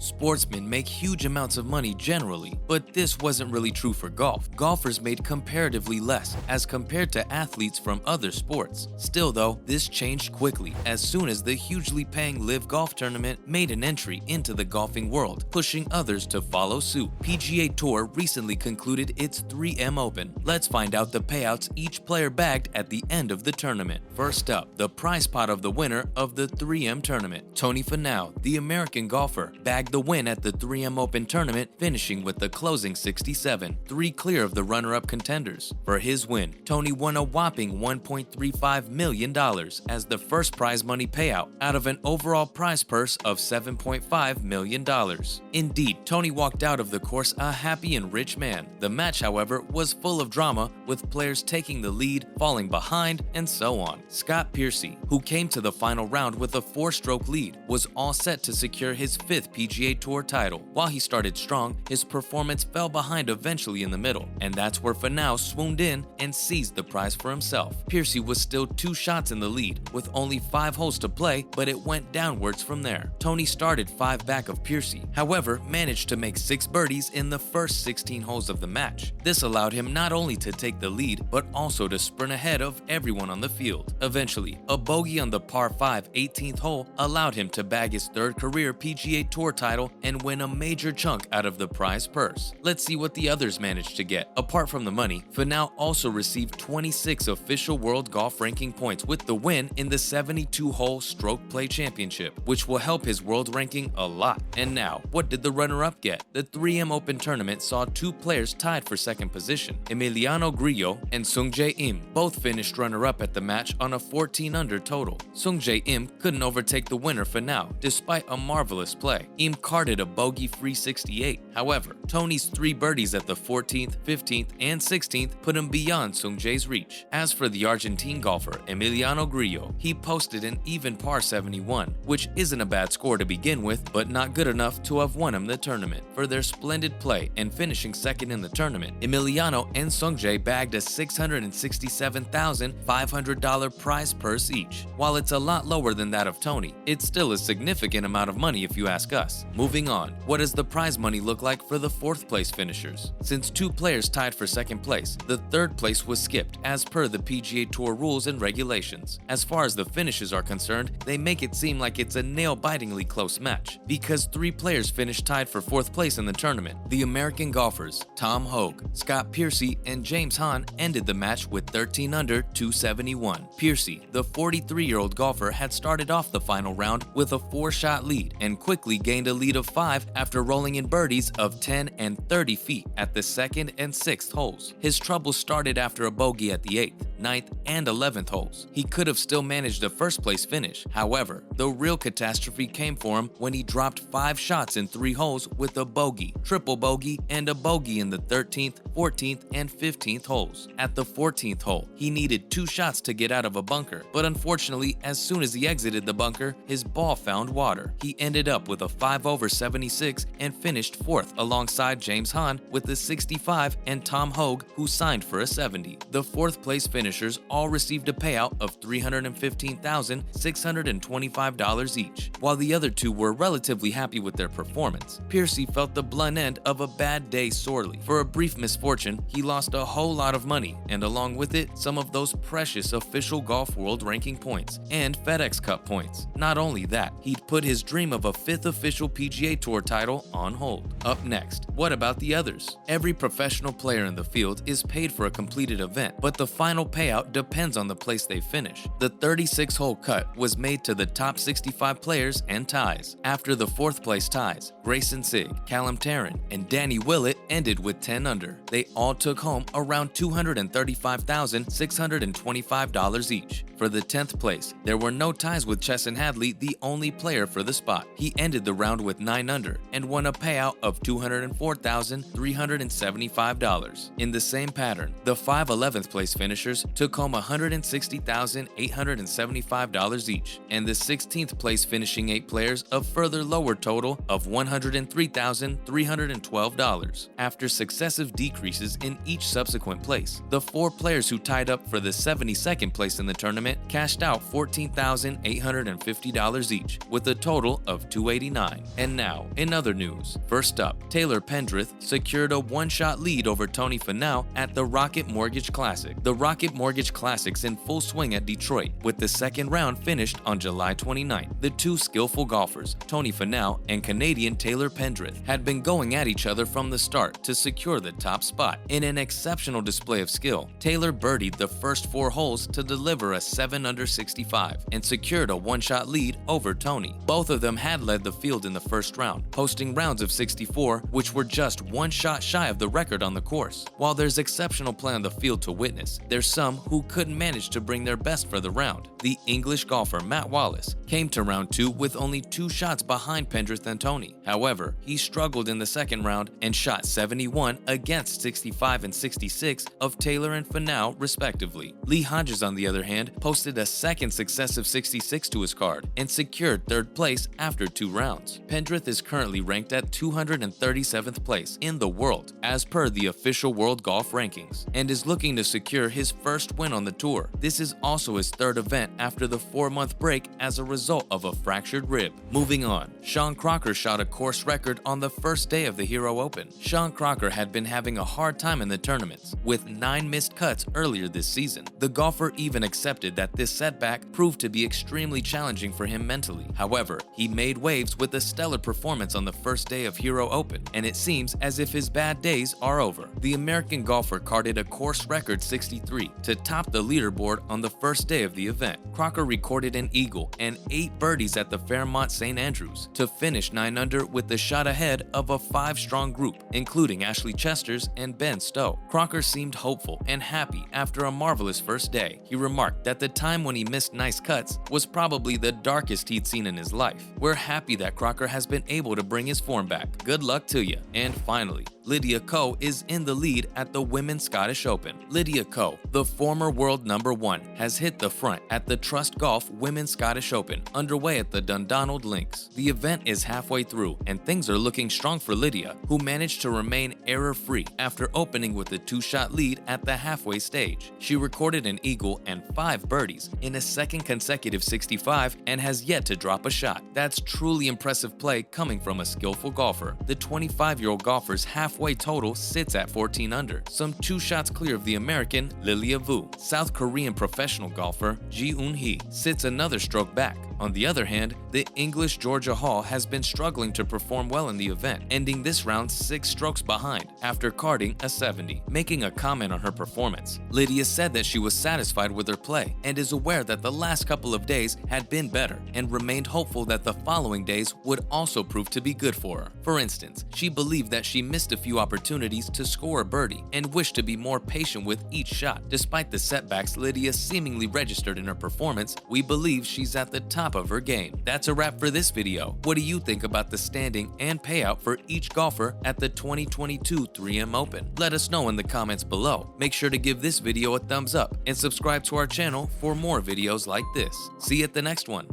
Sportsmen make huge amounts of money generally, but this wasn't really true for golf. Golfers made comparatively less as compared to athletes from other sports. Still though, this changed quickly as soon as the hugely paying LIV Golf Tournament made an entry into the golfing world, pushing others to follow suit. PGA Tour recently concluded its 3M Open. Let's find out the payouts each player bagged at the end of the tournament. First up, the prize pot of the winner of the 3M tournament. Tony Finau, the American golfer, bagged the win at the 3M Open tournament, finishing with the closing 67, 3 clear of the runner-up contenders. For his win, Tony won a whopping $1.35 million as the first prize money payout out of an overall prize purse of $7.5 million. Indeed, Tony walked out of the course a happy and rich man. The match, however, was full of drama, with players taking the lead, falling behind, and so on. Scott Piercy, who came to the final round with a 4-stroke lead, was all set to secure his 5th PGA Tour title. While he started strong, his performance fell behind eventually in the middle, and that's where Finau swooned in and seized the prize for himself. Piercy was still 2 shots in the lead, with only 5 holes to play, but it went downwards from there. Tony started 5 back of Piercy, however, managed to make 6 birdies in the first 16 holes of the match. This allowed him not only to take the lead, but also to sprint ahead of everyone on the field. Eventually, a bogey on the par 5 18th hole allowed him to bag his 3rd career PGA Tour title and win a major chunk out of the prize purse. Let's see what the others managed to get. Apart from the money, Finau also received 26 official world golf ranking points with the win in the 72-hole stroke play championship, which will help his world ranking a lot. And now, what did the runner-up get? The 3M Open tournament saw 2 players tied for 2nd position. Emiliano Grillo and Sungjae Im both finished runner-up at the match on a 14-under total. Sungjae Im couldn't overtake the winner Finau, despite a marvelous play. Im carded a bogey-free 68. However, Tony's 3 birdies at the 14th, 15th, and 16th put him beyond Sungjae's reach. As for the Argentine golfer Emiliano Grillo, he posted an even par 71, which isn't a bad score to begin with, but not good enough to have won him the tournament. For their splendid play and finishing 2nd in the tournament, Emiliano and Sungjae bagged a $667,500 prize purse each. While it's a lot lower than that of Tony, it's still a significant amount of money if you ask us. Moving on, what does the prize money look like for the 4th place finishers? Since 2 players tied for 2nd place, the 3rd place was skipped as per the PGA Tour rules and regulations. As far as the finishes are concerned, they make it seem like it's a nail-bitingly close match, because 3 players finished tied for 4th place in the tournament. The American golfers Tom Hoge, Scott Piercy, and James Hahn ended the match with 13 under 271. Piercy, the 43-year-old golfer, had started off the final round with a 4-shot lead and quickly gained a lead of 5 after rolling in birdies of 10 and 30 feet at the 2nd and 6th holes. His troubles started after a bogey at the 8th, 9th, and 11th holes. He could have still managed a 1st place finish. However, the real catastrophe came for him when he dropped 5 shots in 3 holes with a bogey, triple bogey, and a bogey in the 13th, 14th, and 15th holes. At the 14th hole, he needed 2 shots to get out of a bunker, but unfortunately, as soon as he exited the bunker, his ball found water. He ended up with a 5 over 76 and finished 4th alongside James Hahn with a 65 and Tom Hoge, who signed for a 70. The 4th place finishers all received a payout of $315,625 each, while the other 2 were relatively happy with their performance. Piercy felt the blunt end of a bad day sorely. For a brief misfortune, he lost a whole lot of money, and along with it, some of those precious official golf world ranking points and FedEx Cup points. Not only that, he'd put his dream of a 5th official PGA Tour title on hold. Up next, what about the others? Every professional player in the field is paid for a completed event, but the final payout depends on the place they finish. The 36-hole cut was made to the top 65 players and ties. After the 4th place ties, Grayson Sigg, Callum Tarrant, and Danny Willett ended with 10 under. They all took home around $235,625 each. For the 10th place, there were no ties with Chesson Hadley, the only player for the spot. He ended the round with 9 under and won a payout of $204,375. In the same pattern, the 5 11th place finishers took home $160,875 each, and the 16th place finishing 8 players a further lower total of $103,312. After successive decreases in each subsequent place, the 4 players who tied up for the 72nd place in the tournament tournament cashed out $14,850 each, with a total of $289. And now, in other news, first up, Taylor Pendrith secured a one-shot lead over Tony Finau at the Rocket Mortgage Classic. The Rocket Mortgage Classic's in full swing at Detroit, with the second round finished on July 29th. The two skillful golfers, Tony Finau and Canadian Taylor Pendrith, had been going at each other from the start to secure the top spot. In an exceptional display of skill, Taylor birdied the first 4 holes to deliver a 7-under 65 and secured a one-shot lead over Tony. Both of them had led the field in the first round, posting rounds of 64, which were just one shot shy of the record on the course. While there's exceptional play on the field to witness, there's some who couldn't manage to bring their best for the round. The English golfer Matt Wallace came to round 2 with only 2 shots behind Pendrith and Tony. However, he struggled in the second round and shot 71 against 65 and 66 of Taylor and Finau respectively. Lee Hodges, on the other hand, posted a second successive 66 to his card and secured third place after 2 rounds. Pendrith is currently ranked at 237th place in the world as per the official World Golf Rankings, and is looking to secure his first win on the tour. This is also his third event after the 4-month break as a result of a fractured rib. Moving on, Sean Crocker shot a course record on the first day of the Hero Open. Sean Crocker had been having a hard time in the tournaments, with 9 missed cuts earlier this season. The golfer even accepted that this setback proved to be extremely challenging for him mentally. However, he made waves with a stellar performance on the first day of Hero Open, and it seems as if his bad days are over. The American golfer carded a course record 63 to top the leaderboard on the first day of the event. Crocker recorded an eagle and 8 birdies at the Fairmont St. Andrews to finish 9 under with the shot ahead of a 5-strong group, including Ashley Chesters and Ben Stowe. Crocker seemed hopeful and happy after a marvelous first day. He remarked that the time when he missed nice cuts was probably the darkest he'd seen in his life. We're happy that Crocker has been able to bring his form back. Good luck to you. And finally, Lydia Ko is in the lead at the Women's Scottish Open. Lydia Ko, the former world #1, has hit the front at the Trust Golf Women's Scottish Open, underway at the Dundonald Links. The event is halfway through, and things are looking strong for Lydia, who managed to remain error-free after opening with a 2-shot lead at the halfway stage. She recorded an eagle and 5 birdies in a second consecutive 65 and has yet to drop a shot. That's truly impressive play coming from a skillful golfer. The 25-year-old golfer's halfway total sits at 14 under, some 2 shots clear of the American Lilia Vu. South Korean professional golfer Ji Eun-hee sits another stroke back. On the other hand, the English Georgia Hall has been struggling to perform well in the event, ending this round 6 strokes behind after carding a 70. Making a comment on her performance, Lydia said that she was satisfied with her play and is aware that the last couple of days had been better, and remained hopeful that the following days would also prove to be good for her. For instance, she believed that she missed a few opportunities to score a birdie and wished to be more patient with each shot. Despite the setbacks Lydia seemingly registered in her performance, we believe she's at the top of her game. That's a wrap for this video. What do you think about the standing and payout for each golfer at the 2022 3M Open? Let us know in the comments below. Make sure to give this video a thumbs up and subscribe to our channel for more videos like this. See you at the next one.